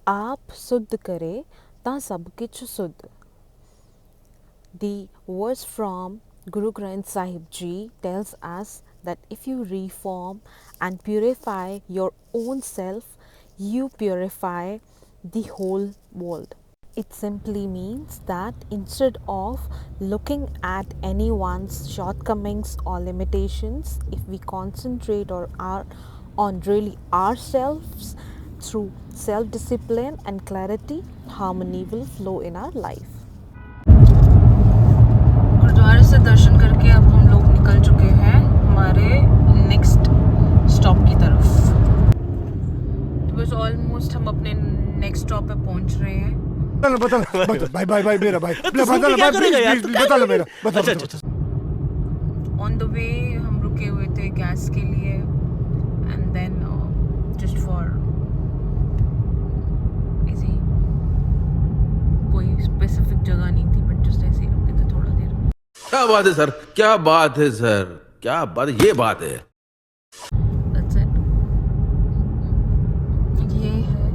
आप शुद्ध करे ਤਾਂ ਸਭ ਕੁਛ शुद्ध. The verse from Guru Granth Sahib Ji tells us that if you reform and purify your own self, you purify the whole world. It simply means that instead of looking at anyone's shortcomings or limitations, if we concentrate on really ourselves through self-discipline and clarity, harmony will flow in our life. गुरुद्वारे से दर्शन करके अब हम लोग निकल चुके हैं हमारे नेक्स्ट स्टॉप की तरफ. तो बस ऑलमोस्ट हम अपने नेक्स्ट स्टॉप पे पहुंच रहे हैं. भाई मेरा भाई बता मेरा. ऑन द वे हम रुके हुए थे गैस के लिए and then just for easy, कोई स्पेसिफिक जगह नहीं थी बट जस्ट ऐसे ही रुके थे थोड़ा देर. क्या बात है सर, क्या बात है सर, क्या बात है, ये बात है. That's it. ये है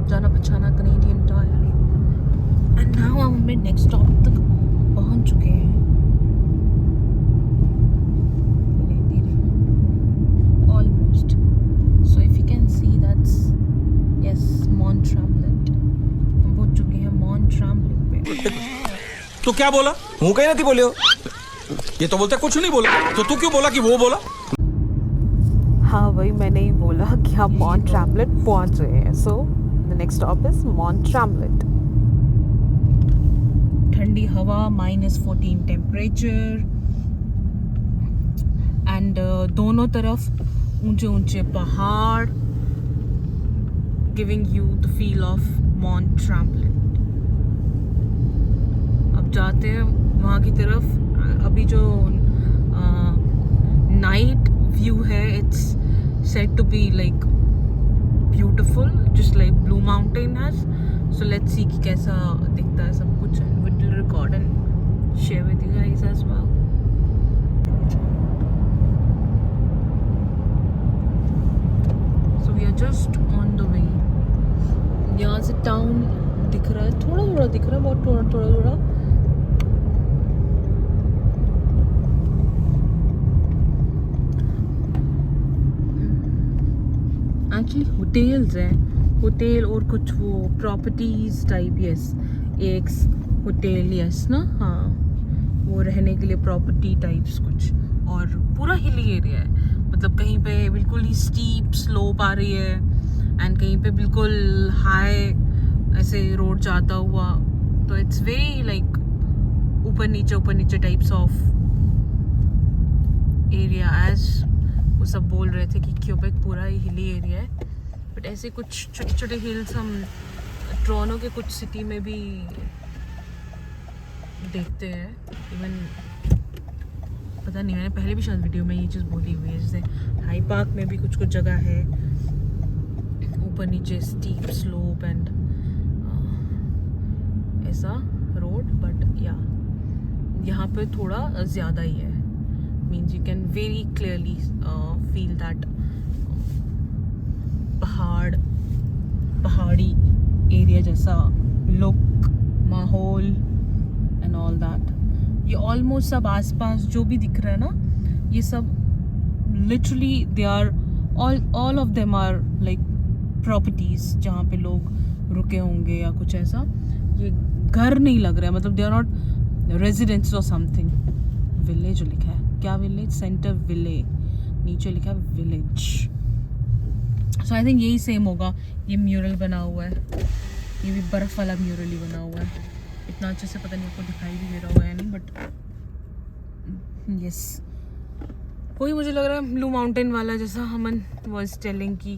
जाना पहचाना कनेडियन टायर. एंड नाउ हम अपने नेक्स्ट स्टॉप तक पहुंच चुके हैं. धीरे धीरे almost. So if you can see that's yes मॉन्ट trampoline. हम पहुंच चुके हैं मॉन्ट ट्रैम्पलिन पे. तू क्या बोला? हूँ कहीं नहीं बोले हो. ये तो बोलते कुछ नहीं बोला, तो तू क्यों बोला कि वो बोला? हाँ वही मैंने ही बोला कि हम मॉन्ट ट्रैम्पलिन पहुंच रहे हैं. So the next stop is मॉन्ट trampoline. ठंडी हवा, -14 टेम्परेचर एंड दोनों तरफ ऊंचे ऊंचे पहाड़, giving you the feel of Mont Tremblant. अब जाते हैं वहाँ की तरफ. अभी जो नाइट व्यू है it's said to be like beautiful just like Blue Mountain has. So let's see कि कैसा दिखता है सब कुछ. And we will record and share with you guys as well. So we are just on the way. यहाँ से town दिख रहा है, थोड़ा थोड़ा दिख रहा है, बहुत थोड़ा थोड़ा. एक्चुअली होटल्स हैं, होटल और कुछ वो properties type. Yes x hotel yes ना. हाँ वो रहने के लिए प्रॉपर्टी टाइप्स कुछ. और पूरा हिली एरिया है, मतलब कहीं पे बिल्कुल ही स्टीप स्लोप आ रही है एंड कहीं पे बिल्कुल हाई ऐसे रोड जाता हुआ. तो इट्स वेरी लाइक ऊपर नीचे टाइप्स ऑफ एरिया. एज वो सब बोल रहे थे कि क्यूबेक पूरा ही हिली एरिया है. बट ऐसे कुछ छोटे छोटे हिल्स हम टोरंटो के कुछ सिटी में भी देखते हैं. इवन पता नहीं, मैंने पहले भी शायद वीडियो में ये चीज़ बोली हुई है. जैसे हाई पार्क में भी कुछ जगह है ऊपर नीचे स्टीप स्लोप एंड ऐसा रोड. बट या यहाँ पे थोड़ा ज़्यादा ही है. means you can very clearly feel that पहाड़ी एरिया जैसा लुक, माहौल एंड ऑल दैट. ये ऑलमोस्ट सब आसपास जो भी दिख रहा है ना, ये सब literally they are all of them are like properties जहाँ पे लोग रुके होंगे या कुछ ऐसा. ये घर नहीं लग रहा है, मतलब दे आर नॉट रेजिडेंट्स और समथिंग. विलेज लिखा है, क्या विलेज? सेंटर विलेज, नीचे लिखा है विलेज. सो आई थिंक यही सेम होगा. ये म्यूरल बना हुआ है, ये भी बर्फ वाला म्यूरल ही बना हुआ है. इतना अच्छे से पता नहीं आपको दिखाई भी दे रहा होगा या नहीं, बट यस कोई मुझे लग रहा है ब्लू माउंटेन वाला जैसा हमन वाज टेलिंग कि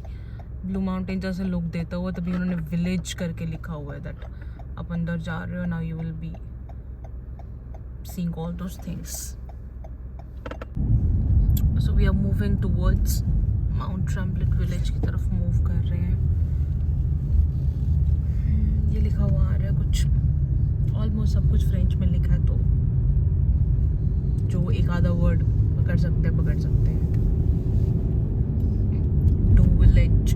ब्लू माउंटेन जैसा लुक देता हुआ, तभी उन्होंने विलेज करके लिखा हुआ है. दैट आप अंदर जा रहे हो now you will be seeing all those things. So we are moving towards Mount Tremblant village की तरफ मूव कर रहे हैं. ये लिखा हुआ आ रहा है कुछ, ऑलमोस्ट सब कुछ फ्रेंच में लिखा है, तो जो एक आधा वर्ड पकड़ सकते हैं. To village.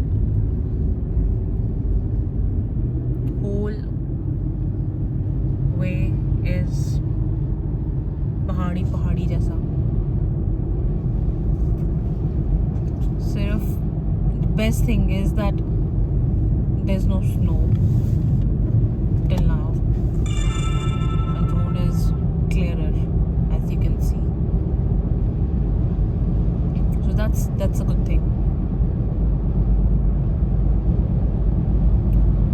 best thing is that there's no snow till now, and road is clearer, as you can see. So that's a good thing.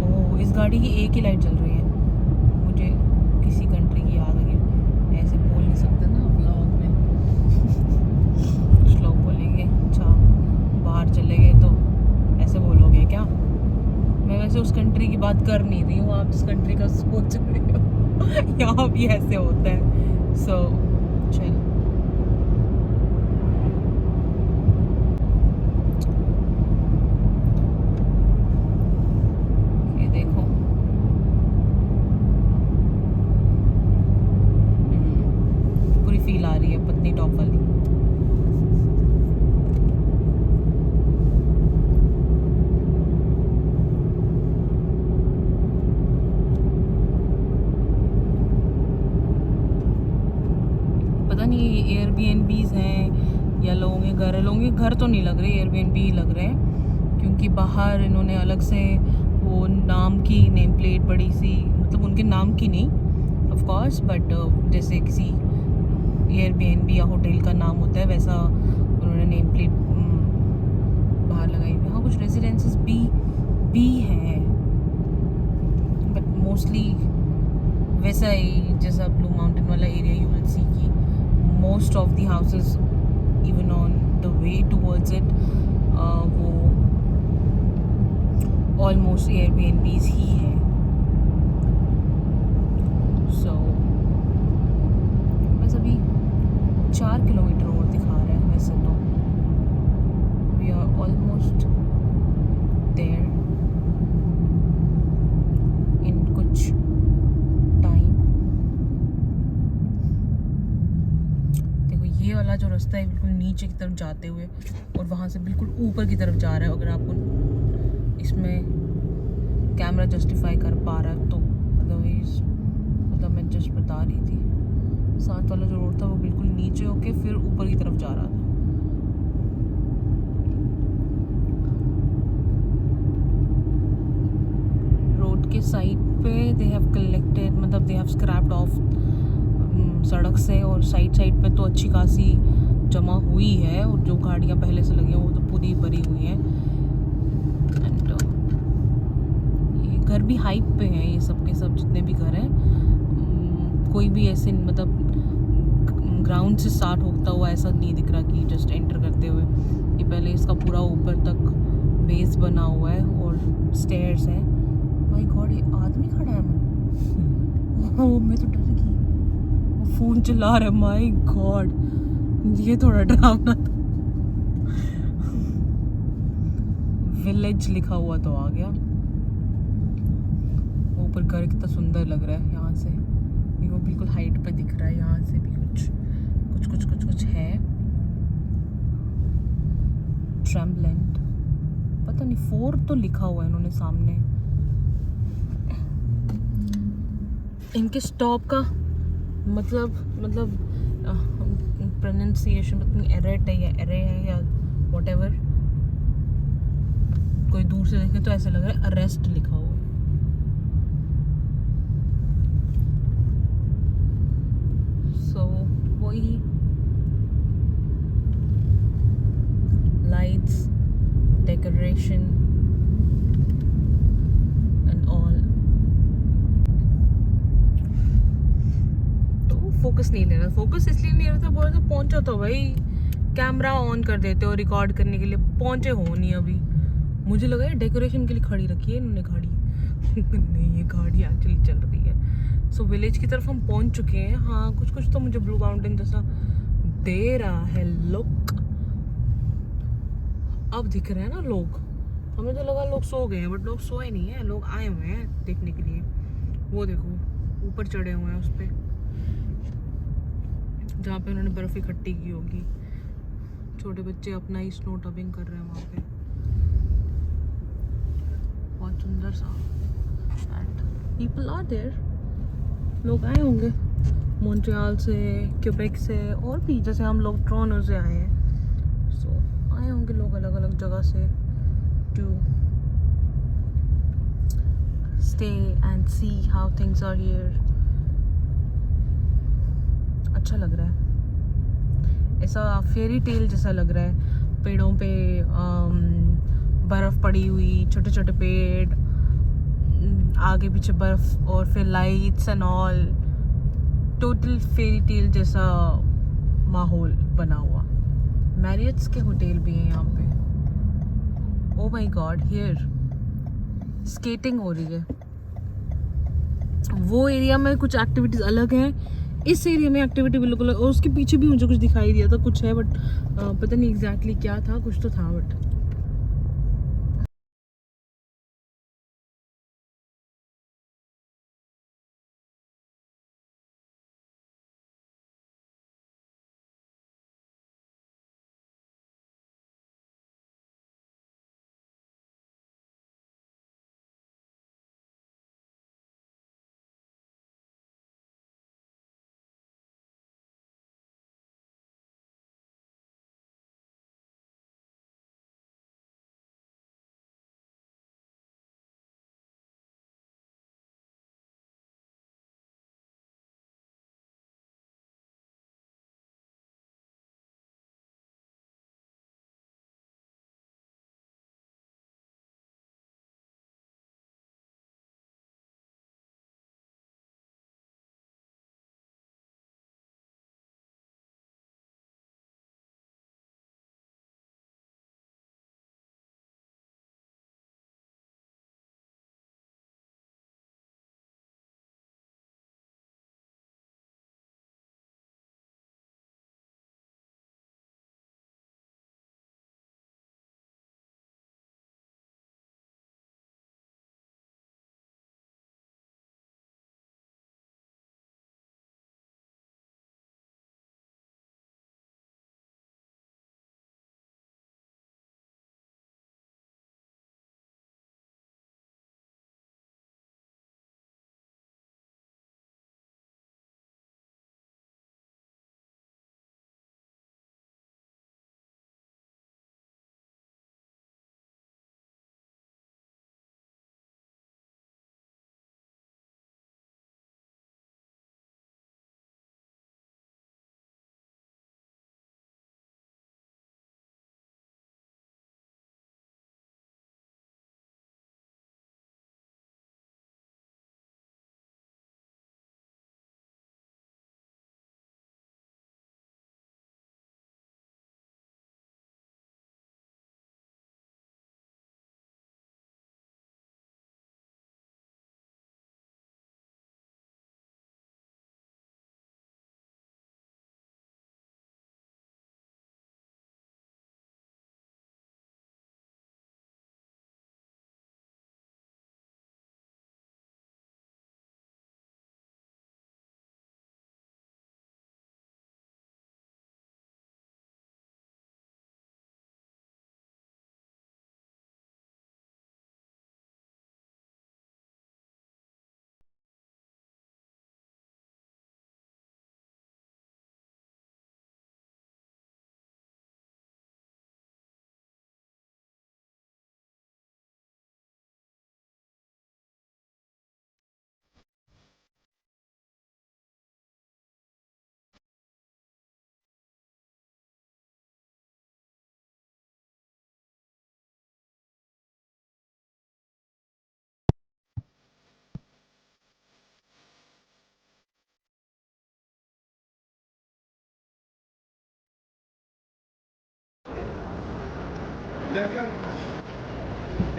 Oh, इस गाड़ी की एक ही लाइट जल रही है. मुझे किसी कंट्री की याद आ गई. ऐसे बोल नहीं सकते ना व्लॉग में. कुछ लोग बोलेंगे अच्छा बाहर चले गए तो ऐसे बोलोगे क्या. मैं वैसे उस कंट्री की बात कर नहीं रही हूँ. आप जिस कंट्री का सोच रहे हो यहाँ भी ऐसे होता है. सो चल ये देखो. पूरी फील आ रही है पत्नी टॉप वाली. पता नहीं एयरबीएनबीज हैं या लोगों के घर तो नहीं लग रहे. एयरबीएनबी ही लग रहे हैं क्योंकि बाहर इन्होंने अलग से वो नाम की नेम प्लेट बड़ी सी, मतलब उनके नाम की नहीं ऑफ कोर्स, बट जैसे किसी एयरबीएनबी या होटल का नाम होता है वैसा उन्होंने नेम प्लेट बाहर लगाई हुई. हाँ कुछ रेजिडेंसेस भी हैं बट मोस्टली वैसा ही जैसा ब्लू माउंटेन वाला एरिया यू विल सी की most of the houses even on the way towards it वो almost Airbnbs ही है. So बस अभी 4 किलोमीटर और दिखा रहा है वैसे तो. We are almost there in कुछ ये वाला जो रास्ता है बिल्कुल नीचे की तरफ जाते हुए और वहाँ से बिल्कुल ऊपर की तरफ जा रहा है. अगर आपको इसमें कैमरा जस्टिफाई कर पा रहा है तो अदरवाइज मतलब मैं जस्ट बता रही थी. साथ वाला जो रोड था वो बिल्कुल नीचे होके फिर ऊपर की तरफ जा रहा था. रोड के साइड पे दे हैव कलेक्टेड, मतलब दे हैव स्क्रैप्ड ऑफ सड़क से, और साइड पे तो अच्छी खासी जमा हुई है और जो गाड़ियाँ पहले से लगी हैं वो तो पूरी भरी हुई हैं. एंड ये घर भी हाइट पे हैं. ये सब के सब जितने भी घर हैं कोई भी ऐसे मतलब ग्राउंड से स्टार्ट होता हुआ ऐसा नहीं दिख रहा कि जस्ट एंटर करते हुए. ये पहले इसका पूरा ऊपर तक बेस बना हुआ है और स्टेयर्स हैं. माय गॉड ये आदमी खड़ा है. मैं तो डर गई. फोन चला रहा है. माय गॉड ये थोड़ा डरावना था. विलेज लिखा हुआ तो आ गया. ऊपर घर कितना सुंदर लग रहा है यहाँ से. वो बिल्कुल हाइट पे दिख रहा है. यहाँ से भी कुछ है. ट्रेम्बलेंट पता नहीं 4 तो लिखा हुआ है इन्होंने सामने. इनके स्टॉप का मतलब प्रोनाउंसिएशन पता एरेट है या एरे है या व्हाटएवर. कोई दूर से देखे तो ऐसा लग रहा है अरेस्ट लिखा हुआ है. सो वही lights decoration and all. Focus नहीं ले रहा. फोकस इसलिए नहीं ले रहा था, बोल रहा था पहुंचो तो भाई कैमरा ऑन कर देते हो रिकॉर्ड करने के लिए. पहुंचे हो नहीं अभी. मुझे लगा है डेकोरेशन के लिए खड़ी रखी है इन्होंने गाड़ी. नहीं ये गाड़ी एक्चुअली चल रही है. सो विलेज की तरफ हम पहुंच चुके हैं. हाँ कुछ तो मुझे ब्लू माउंटेन जैसा दे रहा है लुक. अब दिख रहे हैं ना लोग. हमें तो लगा लोग सो गए हैं बट लोग सोए नहीं है. लोग आए हुए हैं देखने के लिए. वो देखो ऊपर चढ़े हुए हैं उस पर जहाँ पे उन्होंने बर्फ़ इकट्ठी की होगी. छोटे बच्चे अपना ही स्नो टबिंग कर रहे हैं वहाँ पे. बहुत सुंदर सा. And people are there. लोग आए होंगे मॉन्ट्रियल से, क्यूबेक से, और भी जैसे हम लोग टोरंटो से आए हैं. सो आए होंगे लोग अलग अलग जगह से. to stay and see how things are here. अच्छा लग रहा है, ऐसा फेरी टेल जैसा लग रहा है। पेड़ों पे बर्फ पड़ी हुई, छोटे छोटे पेड़, आगे पीछे बर्फ और फिर lights and all, total fairy tale जैसा माहौल बना हुआ। मैरियट्स के होटल भी हैं यहाँ पे। Oh my God, here skating हो रही है। वो एरिया में कुछ एक्टिविटीज अलग हैं, इस एरिया में एक्टिविटी बिल्कुल अलग। और उसके पीछे भी मुझे कुछ दिखाई दिया था, कुछ है बट पता नहीं एग्जैक्टली क्या था, कुछ तो था but.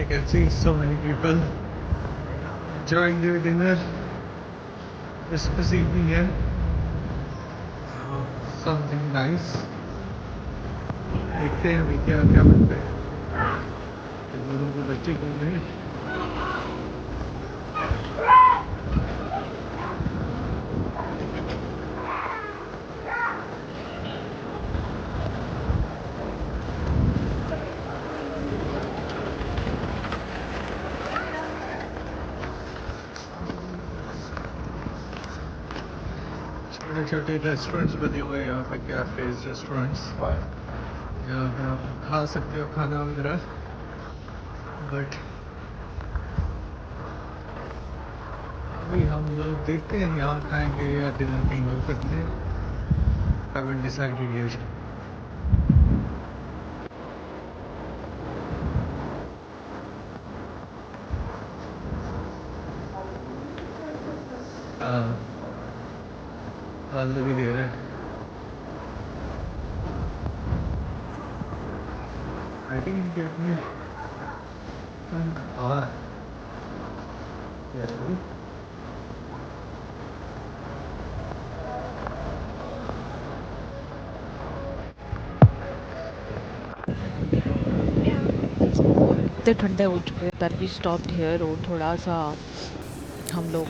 I can see so many people enjoying their dinner this evening here. Something nice. देखते हैं अभी क्या क्या बनता है। इन दोनों के बच्चे घूम रहे हैं। छोटे छोटे रेस्टोरेंट्स बने हुए हैं यहाँ पे, कैफेज, रेस्टोरेंट्स। यहाँ पे आप खा सकते हो खाना वगैरह। बट अभी हम लोग देखते हैं यहाँ खाएंगे या डिनर कहीं और करते हैं. Haven't decided yet. लगी दे रहा है. I think you get me. हाँ. Yeah. इतने ठंडे हो चुके हैं दैट वी स्टॉप्ड हियर और थोड़ा सा हम लोग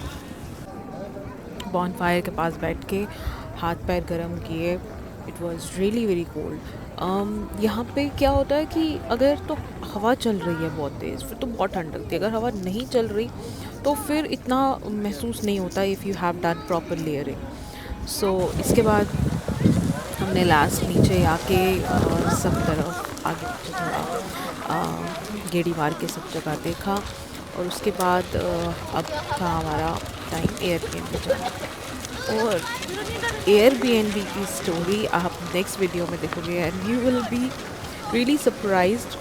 बॉनफायर के पास बैठ के हाथ पैर गर्म किए. It was really very cold. यहाँ पे क्या होता है कि अगर तो हवा चल रही है बहुत तेज़ फिर तो बहुत ठंड लगती है. अगर हवा नहीं चल रही तो फिर इतना महसूस नहीं होता if you have done proper layering. So इसके बाद हमने लास्ट नीचे आके सब तरफ आगे पीछे थोड़ा गेड़ी मार के सब जगह देखा और उसके बाद अब था हमारा टाइम एयरबीएनबी जाना. और एयरबीएनबी की स्टोरी आप नेक्स्ट वीडियो में देखोगे and you will be really surprised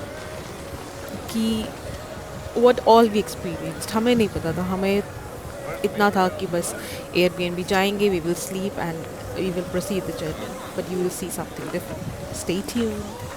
कि व्हाट ऑल वी एक्सपीरियंस्ड. हमें नहीं पता था. हमें इतना था कि बस एयरबीएनबी जाएंगे, we will sleep and we will proceed the journey, but you will see something different. Stay tuned.